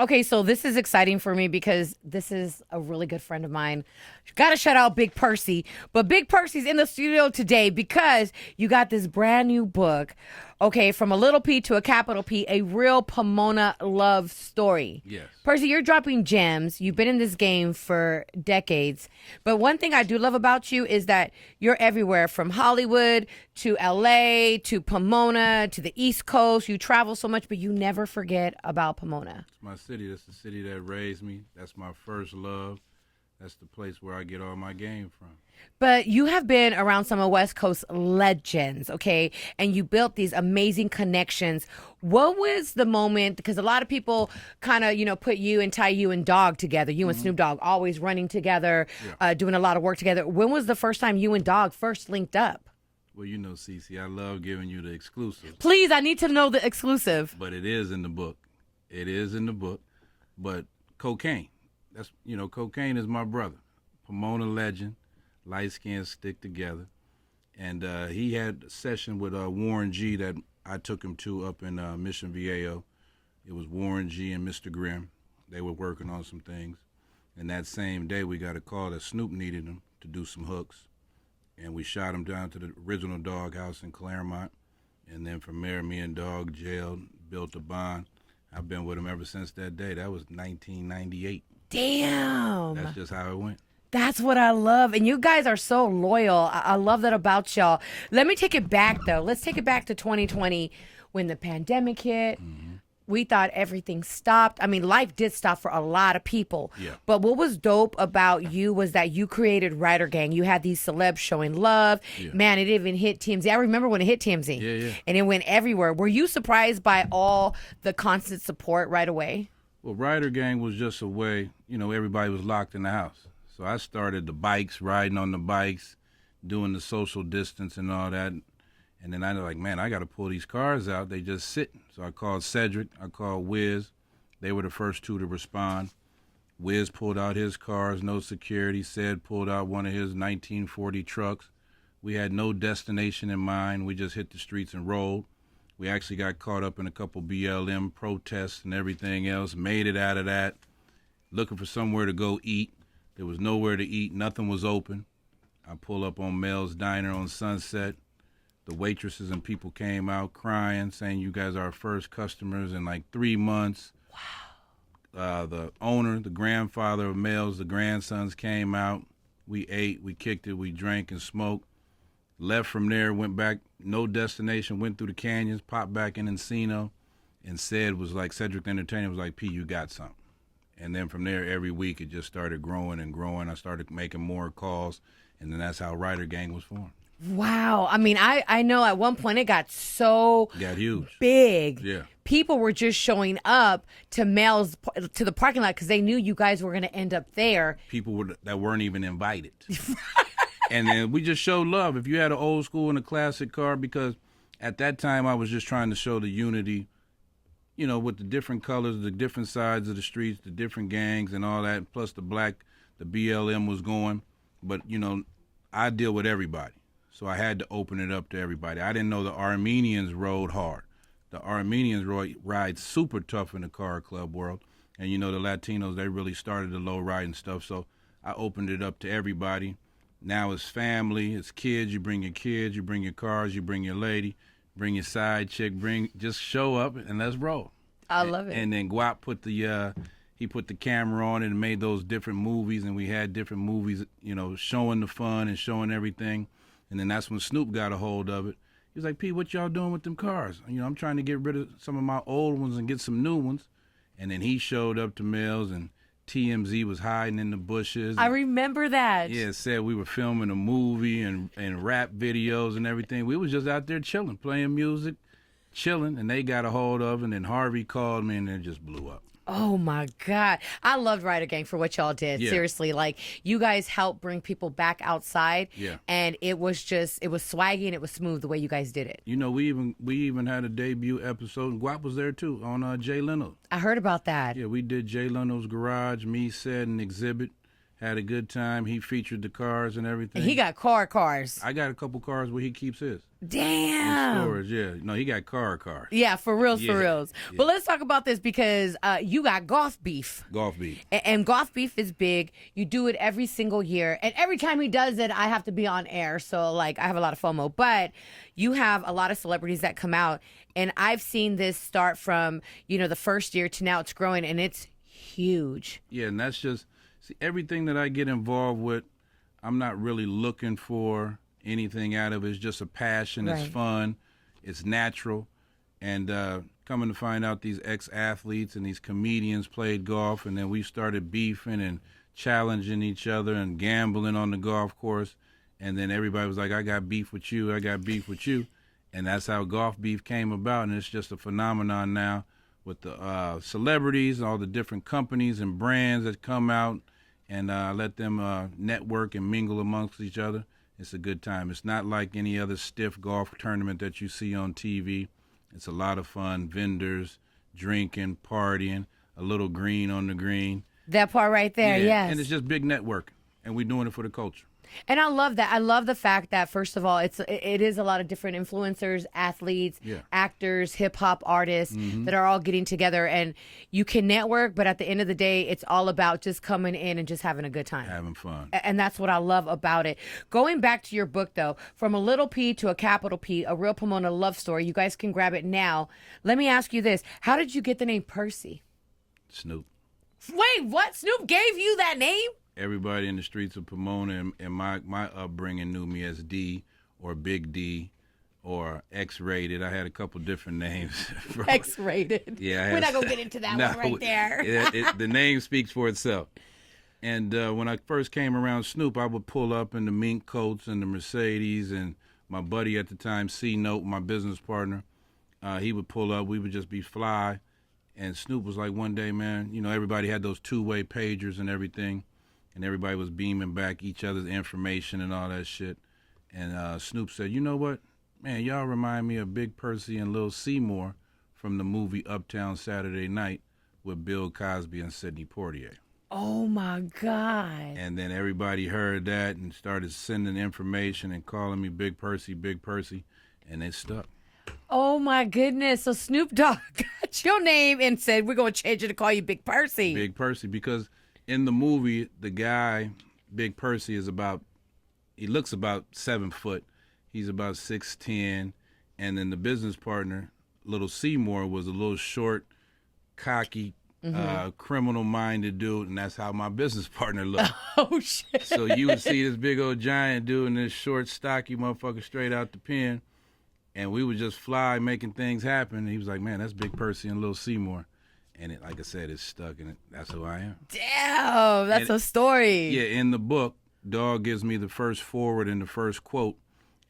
Okay, so this is exciting for me because this is a really good friend of mine. Got to shout out Big Percy. But Big Percy's in the studio today because you got this brand new book, okay, from a little P to a capital P, a real Pomona love story. Yes. Percy, you're dropping gems. You've been in this game for decades. But one thing I do love about you is that you're everywhere from Hollywood to LA to Pomona to the East Coast. You travel so much, but you never forget about Pomona. It's my city. That's the city that raised me. That's my first love. That's the place where I get all my game from. But you have been around some of West Coast legends, okay? And you built these amazing connections. What was the moment? Because a lot of people kind of, put you and tie you and Dogg together. You and Snoop Dogg always running together, doing a lot of work together. When was the first time you and Dogg first linked up? Well, you know, Cece, I love giving you the exclusive. Please, I need to know the exclusive. But it is in the book. It is in the book. But cocaine. Cocaine is my brother. Pomona legend. Light skins stick together. And he had a session with Warren G that I took him to up in Mission Viejo. It was Warren G and Mr. Grimm. They were working on some things. And that same day, we got a call that Snoop needed him to do some hooks. And we shot him down to the original Dog House in Claremont. And then from there, me and Dog jailed, built a bond. I've been with him ever since that day. That was 1998. Damn. That's just how it went. That's what I love. And you guys are so loyal. I love that about y'all. Let me take it back, though. Let's take it back to 2020 when the pandemic hit. We thought everything stopped. I mean, life did stop for a lot of people. Yeah. But what was dope about you was that you created Ryder Gang. You had these celebs showing love. Yeah. Man, it even hit TMZ. I remember when it hit TMZ. Yeah. And it went everywhere. Were you surprised by all the constant support right away? Well, Ryder Gang was just a way, everybody was locked in the house. So I started the bikes, riding on the bikes, doing the social distance and all that. And then I was like, man, I got to pull these cars out. They just sitting. So I called Cedric. I called Wiz. They were the first two to respond. Wiz pulled out his cars, no security. Ced pulled out one of his 1940 trucks. We had no destination in mind. We just hit the streets and rolled. We actually got caught up in a couple BLM protests and everything else, made it out of that, looking for somewhere to go eat. There was nowhere to eat. Nothing was open. I pull up on Mel's Diner on Sunset. The waitresses and people came out crying, saying, you guys are our first customers in like 3 months. Wow. The owner, the grandfather of Mel's, the grandsons came out. We ate, we kicked it, we drank and smoked. Left from there, went back, no destination, went through the canyons, popped back in Encino, and Cedric the Entertainer was like, P, you got something. And then from there, every week, it just started growing and growing. I started making more calls, and then that's how Ryder Gang was formed. Wow. I mean, I know at one point it got so Got huge. big. Yeah. People were just showing up to to the parking lot because they knew you guys were going to end up there. People that weren't even invited. And then we just showed love. If you had an old school and a classic car, because at that time I was just trying to show the unity, with the different colors, the different sides of the streets, the different gangs and all that, plus the BLM was going. But, I deal with everybody. So I had to open it up to everybody. I didn't know the Armenians rode hard. The Armenians ride super tough in the car club world. And, the Latinos, they really started the low riding stuff. So I opened it up to everybody. Now it's family, it's kids. You bring your cars, you bring your lady, bring your side chick, just show up and let's roll. I love it. And then Guap put the camera on it and made those different movies, and we had different movies, showing the fun and showing everything. And then that's when Snoop got a hold of it. He was like, P, what y'all doing with them cars? I'm trying to get rid of some of my old ones and get some new ones. And then he showed up to Mills, and TMZ was hiding in the bushes. I remember that. Yeah, said we were filming a movie and rap videos and everything. We was just out there chilling, playing music, chilling, and they got a hold of it. And then Harvey called me, and it just blew up. Oh my God. I loved Ryder Gang for what y'all did. Yeah. Seriously. Like, you guys helped bring people back outside. Yeah. And it was swaggy and it was smooth the way you guys did it. We even had a debut episode, and Guap was there too, on Jay Leno. I heard about that. Yeah, we did Jay Leno's garage, me, Ced, and Exhibit. had a good time. He featured the cars and everything. He got cars. I got a couple cars where he keeps his. Damn. In storage, yeah. No, he got cars. Yeah, for reals, Yeah, for reals. yeah. But let's talk about this because you got golf beef. Golf beef. And golf beef is big. You do it every single year. And every time he does it, I have to be on air. So, like, I have a lot of FOMO. But you have a lot of celebrities that come out. And I've seen this start from, the first year to now it's growing. And it's huge. Yeah, and that's just, see, everything that I get involved with, I'm not really looking for anything out of it. It's just a passion. Right. It's fun. It's natural. And coming to find out these ex-athletes and these comedians played golf, and then we started beefing and challenging each other and gambling on the golf course. And then everybody was like, I got beef with you. I got beef with you. And that's how golf beef came about. And it's just a phenomenon now with the celebrities and all the different companies and brands that come out, and let them network and mingle amongst each other. It's a good time. It's not like any other stiff golf tournament that you see on TV. It's a lot of fun. Vendors, drinking, partying, a little green on the green. That part right there, Yeah, yes. and it's just big networking, and we're doing it for the culture. And I love that. I love the fact that, first of all, it is a lot of different influencers, athletes, actors, hip hop artists that are all getting together, and you can network. But at the end of the day, it's all about just coming in and just having a good time, Having fun. And that's what I love about it. Going back to your book, though, from a little P to a capital P, a real Pomona love story. You guys can grab it now. Let me ask you this: how did you get the name Percy? Snoop. Wait, what? Snoop gave you that name? Everybody in the streets of Pomona and my upbringing knew me as D or Big D or X-rated. I had a couple different names. X-rated. Yeah, we're not gonna get into that one right there. The name speaks for itself. And when I first came around Snoop, I would pull up in the mink coats and the Mercedes, and my buddy at the time, C-Note, my business partner, he would pull up. We would just be fly. And Snoop was like, one day, man, everybody had those two-way pagers and everything, and everybody was beaming back each other's information and all that shit. And Snoop said, you know what? Man, y'all remind me of Big Percy and Lil Seymour from the movie Uptown Saturday Night with Bill Cosby and Sidney Poitier. Oh, my God. And then everybody heard that and started sending information and calling me Big Percy, and it stuck. Oh, my goodness. So Snoop Dogg got your name and said, we're going to change it to call you Big Percy. Big Percy, because in the movie, the guy, Big Percy, he looks about 7 foot. He's about 6'10", and then the business partner, Little Seymour, was a little short, cocky, criminal-minded dude, and that's how my business partner looked. Oh, shit. So you would see this big old giant dude and this short, stocky motherfucker straight out the pen, and we would just fly making things happen. And he was like, man, that's Big Percy and Little Seymour. And it, like I said, it's stuck, and that's who I am. Damn, that's a story. Yeah, in the book, Dog gives me the first forward and the first quote,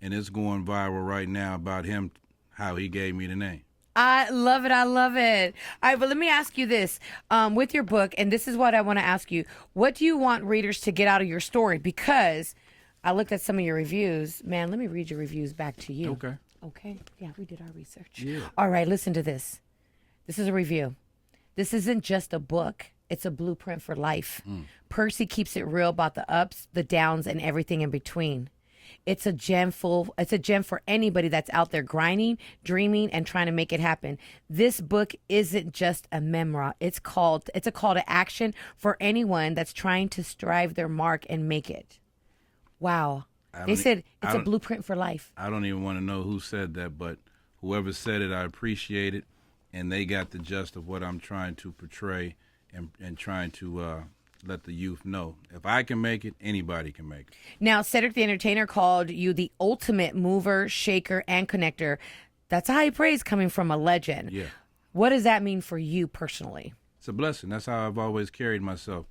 and it's going viral right now about him, how he gave me the name. I love it. I love it. All right, but let me ask you this. With your book, and this is what I want to ask you, what do you want readers to get out of your story? Because I looked at some of your reviews. Man, let me read your reviews back to you. Okay. Okay. Yeah, we did our research. Yeah. All right, listen to this. This is a review. This isn't just a book. It's a blueprint for life. Percy keeps it real about the ups, the downs, and everything in between. It's a gem for anybody that's out there grinding, dreaming, and trying to make it happen. This book isn't just a memoir. It's a call to action for anyone that's trying to strive their mark and make it. Wow. They said it's a blueprint for life. I don't even want to know who said that, but whoever said it, I appreciate it. And they got the gist of what I'm trying to portray and trying to let the youth know. If I can make it, anybody can make it. Now, Cedric the Entertainer called you the ultimate mover, shaker, and connector. That's high praise coming from a legend. Yeah. What does that mean for you personally? It's a blessing. That's how I've always carried myself.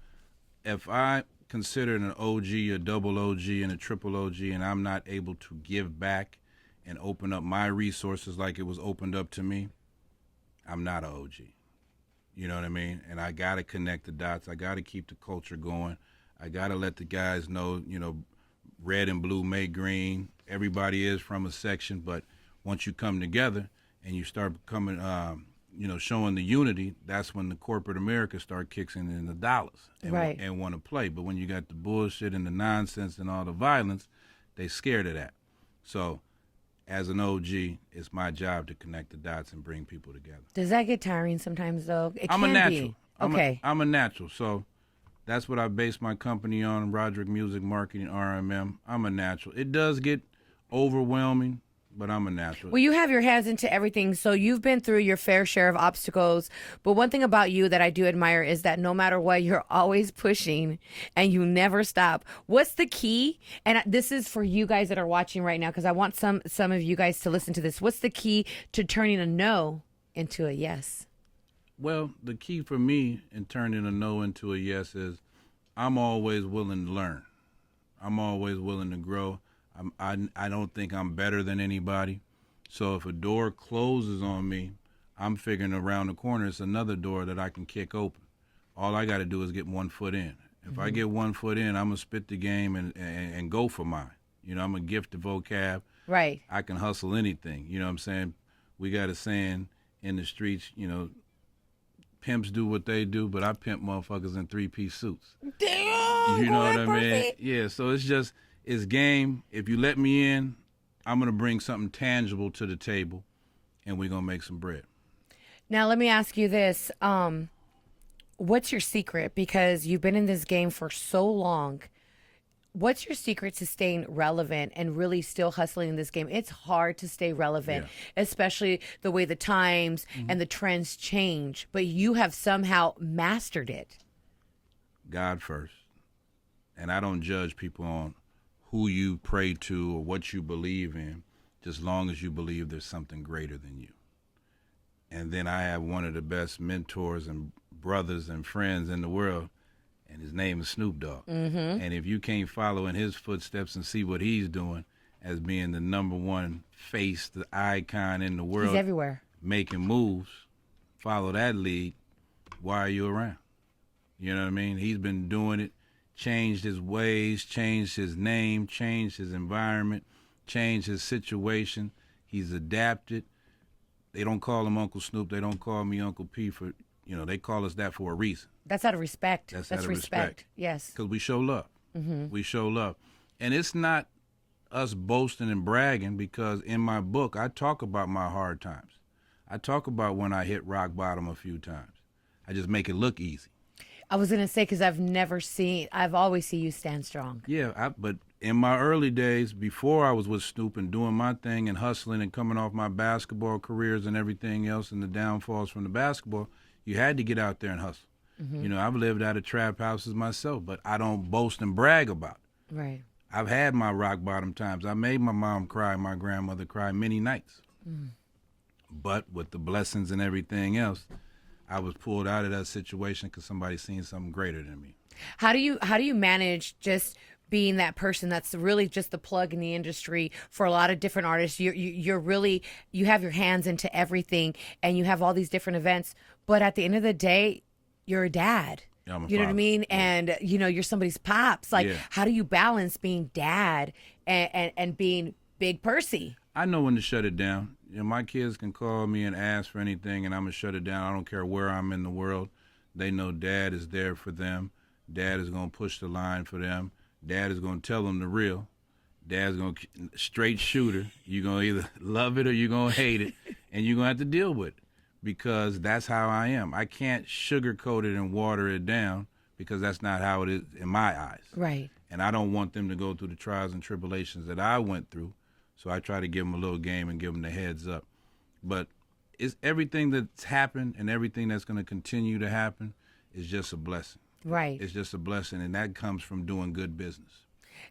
If I consider an OG, a double OG, and a triple OG, and I'm not able to give back and open up my resources like it was opened up to me, I'm not an OG. You know what I mean? And I got to connect the dots. I got to keep the culture going. I got to let the guys know, red and blue make green. Everybody is from a section, but once you come together and you start becoming, showing the unity, that's when the corporate America start kicking in the dollars and, Right. and want to play. But when you got the bullshit and the nonsense and all the violence, they scared of that. So as an OG, it's my job to connect the dots and bring people together. Does that get tiring sometimes, though? It I'm can a natural. be. Okay. I'm a natural. So that's what I base my company on, Roderick Music Marketing, RMM. I'm a natural. It does get overwhelming, but I'm a natural. Well, you have your hands into everything, so you've been through your fair share of obstacles. But one thing about you that I do admire is that no matter what, you're always pushing and you never stop. What's the key? And this is for you guys that are watching right now, because I want some of you guys to listen to this. What's the key to turning a no into a yes? Well, the key for me in turning a no into a yes is I'm always willing to learn. I'm always willing to grow. I don't think I'm better than anybody. So if a door closes on me, I'm figuring around the corner it's another door that I can kick open. All I got to do is get 1 foot in. If I get 1 foot in, I'm going to spit the game and go for mine. I'm a gifted vocab. Right. I can hustle anything. You know what I'm saying? We got a saying in the streets, pimps do what they do, but I pimp motherfuckers in 3-piece suits. Damn! You know what I mean? Perfect. Yeah, so it's game. If you let me in, I'm going to bring something tangible to the table, and we're going to make some bread. Now, let me ask you this. What's your secret? Because you've been in this game for so long. What's your secret to staying relevant and really still hustling in this game? It's hard to stay relevant, especially the way the times and the trends change, but you have somehow mastered it. God first. And I don't judge people on who you pray to or what you believe in, just long as you believe there's something greater than you. And then I have one of the best mentors and brothers and friends in the world, and his name is Snoop Dogg. And if you can't follow in his footsteps and see what he's doing as being the number one face, the icon in the world, He's everywhere. making moves, follow that lead, why are you around? You know what I mean? He's been doing it, changed his ways, changed his name, changed his environment, changed his situation. He's adapted. They don't call him Uncle Snoop. They don't call me Uncle P for, they call us that for a reason. That's out of respect. That's out of respect. Yes. Because we show love. We show love. And it's not us boasting and bragging, because in my book, I talk about my hard times. I talk about when I hit rock bottom a few times. I just make it look easy. I was going to say, because I've always seen you stand strong. Yeah, but in my early days, before I was with Snoop and doing my thing and hustling and coming off my basketball careers and everything else and the downfalls from the basketball, you had to get out there and hustle. I've lived out of trap houses myself, but I don't boast and brag about it. Right. I've had my rock bottom times. I made my mom cry, my grandmother cry many nights. But with the blessings and everything else, I was pulled out of that situation because somebody seen something greater than me. How do you manage just being that person that's really just the plug in the industry for a lot of different artists? You're really, you have your hands into everything and you have all these different events, but at the end of the day, you're a dad. Yeah, I'm a you know what I father. mean? Yeah. And you're somebody's pops. Like, how do you balance being dad and being Big Percy? I know when to shut it down. My kids can call me and ask for anything, and I'm going to shut it down. I don't care where I'm in the world. They know Dad is there for them. Dad is going to push the line for them. Dad is going to tell them the real. Dad's going to straight shooter. You're going to either love it or you're going to hate it, and you're going to have to deal with it, because that's how I am. I can't sugarcoat it and water it down, because that's not how it is in my eyes. Right. And I don't want them to go through the trials and tribulations that I went through. So I try to give them a little game and give them the heads up. But it's everything that's happened and everything that's going to continue to happen is just a blessing. Right. It's just a blessing, and that comes from doing good business.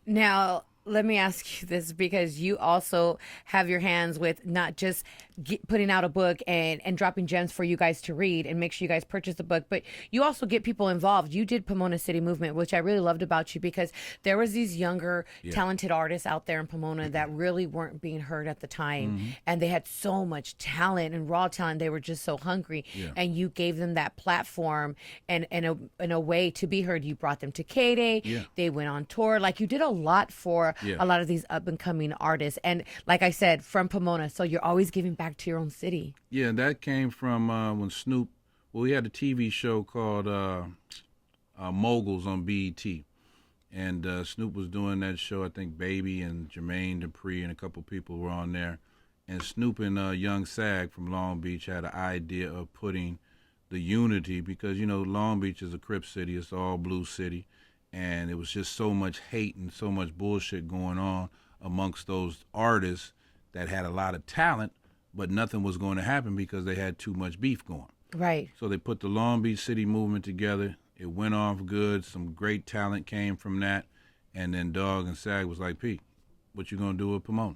Now, let me ask you this, because you also have your hands with not just putting out a book and dropping gems for you guys to read and make sure you guys purchase the book, but you also get people involved. You did Pomona City Movement, which I really loved about you, because there was these younger, talented artists out there in Pomona that really weren't being heard at the time. And they had so much talent and raw talent. They were just so hungry. And you gave them that platform and a way to be heard. You brought them to K-Day. They went on tour. Like, you did a lot for Yeah. a lot of these up and coming artists. And like I said, from Pomona, so you're always giving back to your own city. Yeah, that came from when Snoop. Well, we had a TV show called Moguls on BET, and Snoop was doing that show. I think Baby and Jermaine Dupri and a couple people were on there. And Snoop and Young Sag from Long Beach had an idea of putting the unity, because Long Beach is a Crip city, it's all blue city, and it was just so much hate and so much bullshit going on amongst those artists that had a lot of talent, but nothing was going to happen because they had too much beef going. Right. So they put the Long Beach City movement together. It went off good. Some great talent came from that. And then Dog and Sag was like, Pete, what you going to do with Pomona?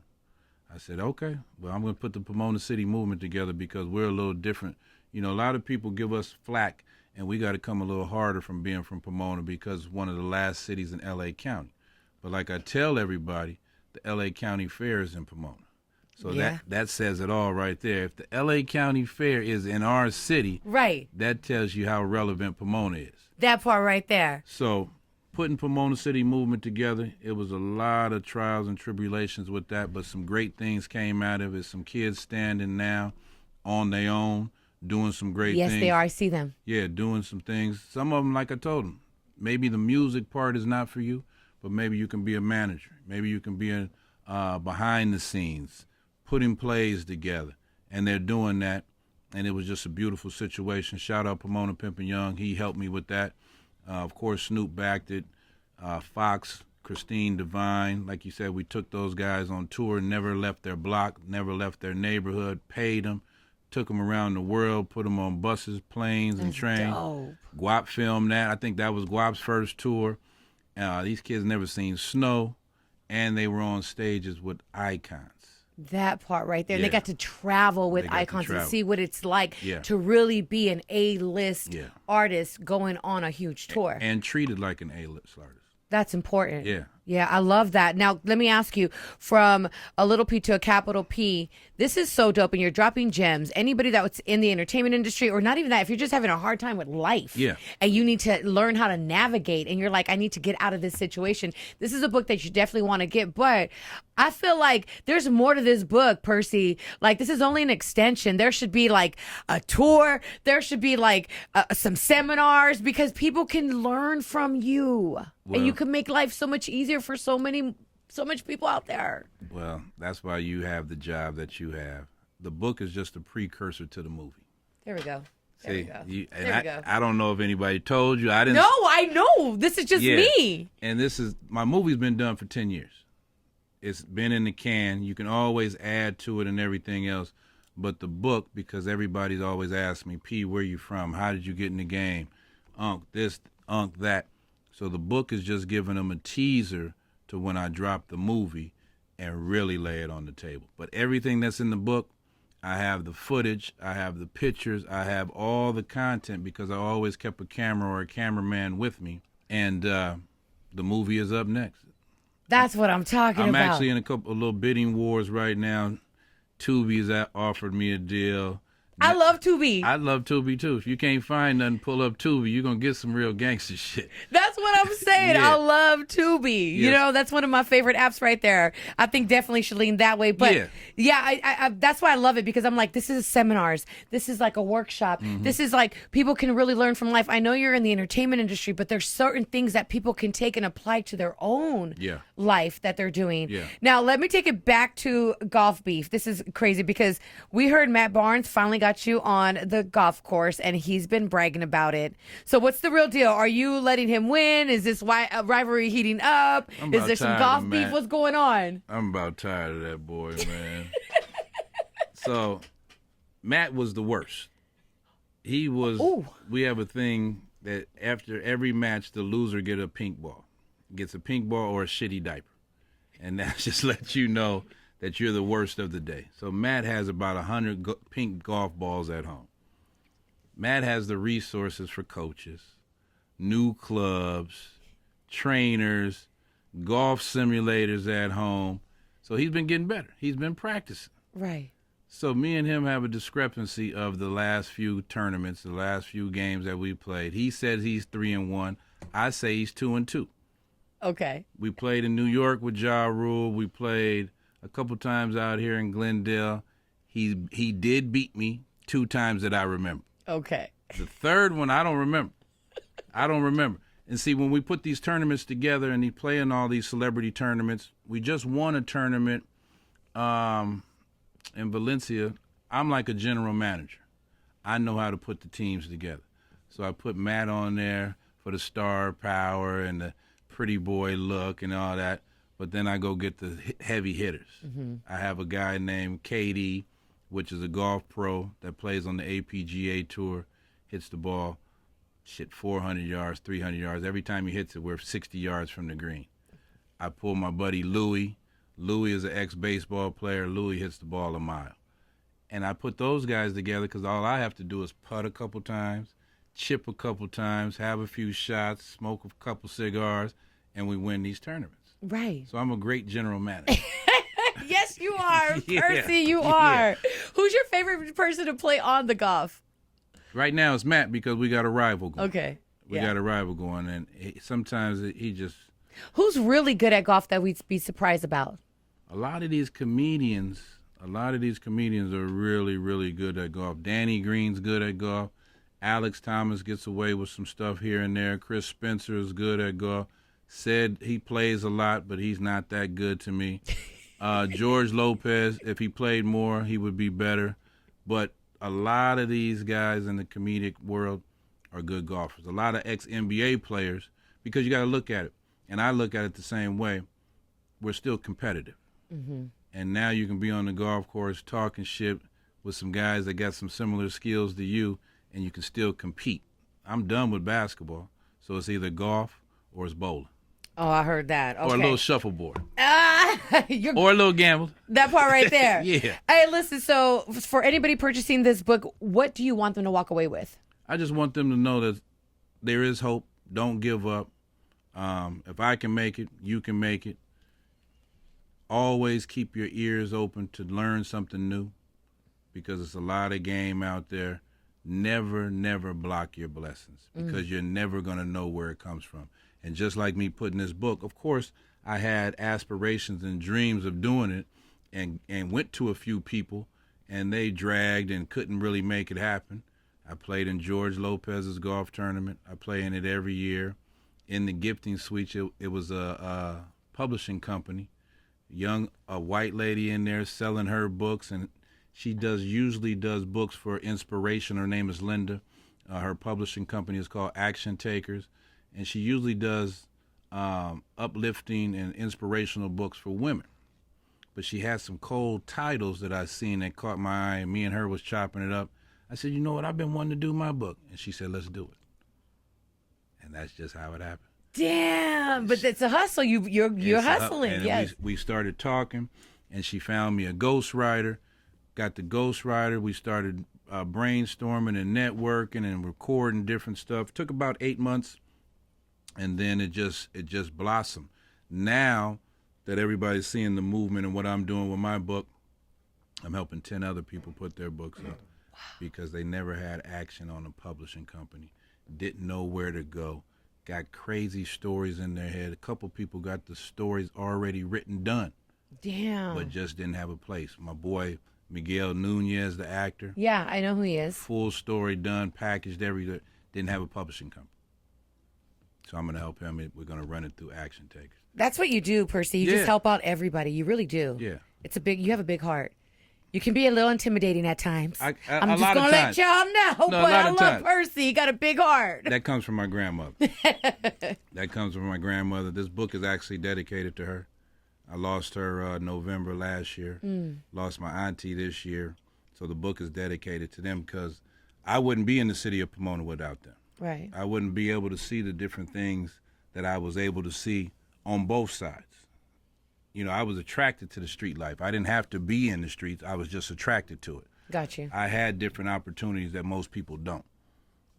I said, okay, well, I'm going to put the Pomona City movement together because we're a little different. A lot of people give us flack, and we got to come a little harder from being from Pomona because it's one of the last cities in L.A. County. But like I tell everybody, the L.A. County Fair is in Pomona. So Yeah. that says it all right there. If the L.A. County Fair is in our city, Right. that tells you how relevant Pomona is. That part right there. So putting Pomona City movement together, it was a lot of trials and tribulations with that, but some great things came out of it. Some kids standing now on their own, doing some great things. Yes, they are. I see them. Yeah, doing some things. Some of them, like I told them, maybe the music part is not for you, but maybe you can be a manager. Maybe you can be behind the scenes, putting plays together, and they're doing that, and it was just a beautiful situation. Shout out Pomona Pimpin' Young. He helped me with that. Of course, Snoop backed it. Fox, Christine Divine, like you said, we took those guys on tour, never left their block, never left their neighborhood, paid them, took them around the world, put them on buses, planes, and trains. Dope. Guap filmed that. I think that was Guap's first tour. These kids never seen snow, and they were on stages with icons. That part right there. And Yeah. they got to travel with They got to icons and travel. see what it's like Yeah. to really be an A-list Yeah. artist going on a huge tour. And treated like an A-list artist. That's important. Yeah. Yeah, I love that. Now, let me ask you, from a little P to a capital P, this is so dope, and you're dropping gems. Anybody that's in the entertainment industry, or not even that, if you're just having a hard time with life, Yeah. and you need to learn how to navigate, and you're like, I need to get out of this situation, this is a book that you definitely want to get. But I feel like there's more to this book, Percy. Like, this is only an extension. There should be like a tour. There should be like some seminars, because people can learn from you, and you Well- can make life so much easier for so much people out there. Well, that's why you have the job that you have. The book is just a precursor to the movie. There we go. There we See, go. and There we go. I don't know if anybody told you. I didn't. No, I know. This is just Yeah. me. And my movie's been done for 10 years. It's been in the can. You can always add to it and everything else. But the book, because everybody's always asked me, P, where you from? How did you get in the game? Unc this, Unc that. So the book is just giving them a teaser to when I drop the movie and really lay it on the table. But everything that's in the book, I have the footage, I have the pictures, I have all the content, because I always kept a camera or a cameraman with me. And the movie is up next. That's what I'm talking I'm about. actually in a couple of little bidding wars right now. Tubi's offered me a deal. I love Tubi. I love Tubi too. If you can't find nothing, pull up Tubi. You're going to get some real gangster shit. That's what I'm saying. Yeah. I love Tubi. You Yes. know, that's one of my favorite apps right there. I think definitely should lean that way. But yeah, I that's why I love it, because I'm like, this is seminars. This is like a workshop. Mm-hmm. This is like people can really learn from life. I know you're in the entertainment industry, but there's certain things that people can take and apply to their own Yeah. life that they're doing. Yeah. Now, let me take it back to golf beef. This is crazy, because we heard Matt Barnes finally got you on the golf course, and he's been bragging about it. So what's the real deal? Are you letting him win? Is this rivalry heating up? I'm Is about there some tired golf of beef? Matt. What's going on? I'm about tired of that boy, man. So, Matt was the worst. He was. Ooh. We have a thing that after every match, the loser gets a pink ball or a shitty diaper, and that just lets you know that you're the worst of the day. So Matt has about 100 pink golf balls at home. Matt has the resources for coaches, new clubs, trainers, golf simulators at home. So he's been getting better. He's been practicing. Right. So me and him have a discrepancy of the last few tournaments, the last few games that we played. He said he's 3-1. I say he's 2-2. Okay. We played in New York with Ja Rule. We played a couple times out here in Glendale. He did beat me 2 times that I remember. Okay. The third one, I don't remember. I don't remember. And see, when we put these tournaments together and he play in all these celebrity tournaments, we just won a tournament in Valencia. I'm like a general manager. I know how to put the teams together. So I put Matt on there for the star power and the pretty boy look and all that. But then I go get the heavy hitters. Mm-hmm. I have a guy named KD, which is a golf pro that plays on the APGA tour, hits the ball, 400 yards, 300 yards. Every time he hits it, we're 60 yards from the green. I pull my buddy Louie. Louie is an ex-baseball player. Louie hits the ball a mile. And I put those guys together because all I have to do is putt a couple times, chip a couple times, have a few shots, smoke a couple cigars, and we win these tournaments. Right. So I'm a great general manager. Yes, you are. Yeah. Percy, you are. Who's your favorite person to play on the golf? Right now it's Matt because we got a rival going. Okay. We got a rival going, and sometimes he just... Who's really good at golf that we'd be surprised about? A lot of these comedians are really, really good at golf. Danny Green's good at golf. Alex Thomas gets away with some stuff here and there. Chris Spencer is good at golf. Said he plays a lot, but he's not that good to me. George Lopez, if he played more, he would be better. But a lot of these guys in the comedic world are good golfers. A lot of ex-NBA players, because you got to look at it, and I look at it the same way, we're still competitive. Mm-hmm. And now you can be on the golf course talking shit with some guys that got some similar skills to you, and you can still compete. I'm done with basketball, so it's either golf or it's bowling. Oh, I heard that. Okay. Or a little shuffleboard. Or a little gamble. That part right there. Yeah. Hey, listen, so for anybody purchasing this book, what do you want them to walk away with? I just want them to know that there is hope. Don't give up. If I can make it, you can make it. Always keep your ears open to learn something new because it's a lot of game out there. Never, never block your blessings because you're never going to know where it comes from. And just like me putting this book, of course, I had aspirations and dreams of doing it and went to a few people, and they dragged and couldn't really make it happen. I played in George Lopez's golf tournament. I play in it every year. In the gifting suite, it was a publishing company, a white lady in there selling her books, and she usually does books for inspiration. Her name is Linda. Her publishing company is called Action Takers. And she usually does uplifting and inspirational books for women. But she had some cold titles that I seen that caught my eye, and me and her was chopping it up. I said, you know what, I've been wanting to do my book. And she said, let's do it. And that's just how it happened. Damn, but it's a hustle. You're hustling, and yes. We started talking, and she found me a ghostwriter, got the ghostwriter. We started brainstorming and networking and recording different stuff. Took about 8 months. And then it just blossomed. Now that everybody's seeing the movement and what I'm doing with my book, I'm helping 10 other people put their books up because they never had action on a publishing company, didn't know where to go, got crazy stories in their head. A couple people got the stories already written, done. Damn. But just didn't have a place. My boy Miguel Nunez, the actor. Yeah, I know who he is. Full story done, packaged, everything. Didn't have a publishing company. So I'm going to help him. We're going to run it through Action Takers. That's what you do, Percy. You just help out everybody. You really do. Yeah. You have a big heart. You can be a little intimidating at times. I'm just going to let y'all know, but I love Percy. He got a big heart. That comes from my grandmother. This book is actually dedicated to her. I lost her November last year. Lost my auntie this year. So the book is dedicated to them because I wouldn't be in the city of Pomona without them. Right. I wouldn't be able to see the different things that I was able to see on both sides. You know, I was attracted to the street life. I didn't have to be in the streets. I was just attracted to it. Got you. I had different opportunities that most people don't.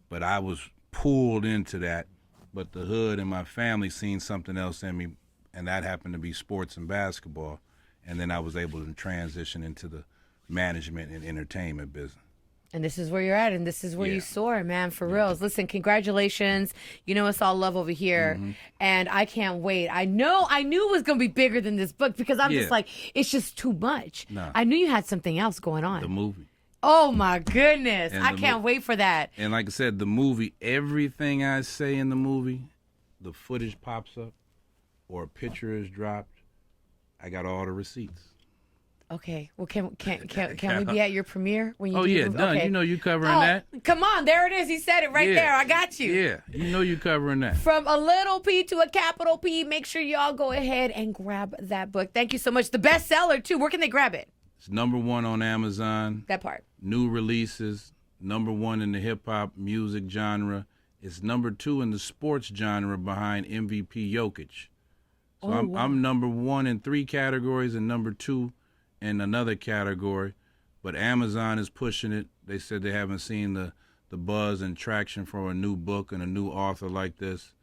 But I was pulled into that. But the hood and my family seen something else in me, and that happened to be sports and basketball. And then I was able to transition into the management and entertainment business. And this is where you're at, and this is where Yeah. you soar, man, for reals. Listen, congratulations. You know it's all love over here. And I can't wait. I knew it was going to be bigger than this book because I'm just Yeah. like, it's just too much. Nah. I knew you had something else going on. The movie. Oh, my goodness. And I the can't mo- wait for that. And like I said, the movie, everything I say in the movie, the footage pops up or a picture is dropped. I got all the receipts. Okay. Well, can we be at your premiere when you Oh, do yeah, the movie? done. Okay. You know you covering Oh, that. come on. There it is. He said it right Yeah. there. I got you. Yeah, you know you covering that. From a little P to a capital P, make sure y'all go ahead and grab that book. Thank you so much. The bestseller, too. Where can they grab it? It's #1 on Amazon. That part. New releases, #1 in the hip-hop music genre. It's #2 in the sports genre behind MVP Jokic. So I'm #1 in 3 categories and #2 in another category. But Amazon is pushing it. They said they haven't seen the buzz and traction for a new book and a new author like this.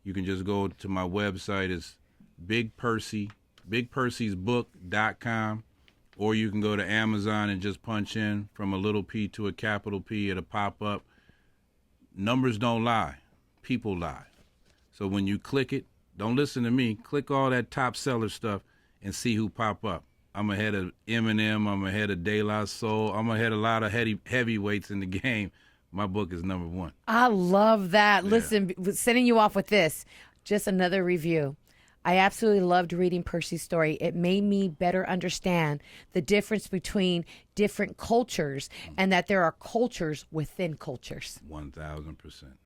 You can just go to my website. It's bigpercysbook.com. Or you can go to Amazon and just punch in from a little P to a capital P. It'll pop up. Numbers don't lie. People lie. So when you click it, don't listen to me. Click all that top seller stuff and see who pop up. I'm ahead of Eminem. I'm ahead of De La Soul. I'm ahead of a lot of heavyweights in the game. My book is #1. I love that. Listen, sending you off with this, just another review. I absolutely loved reading Percy's story. It made me better understand the difference between different cultures and that there are cultures within cultures. 1,000%.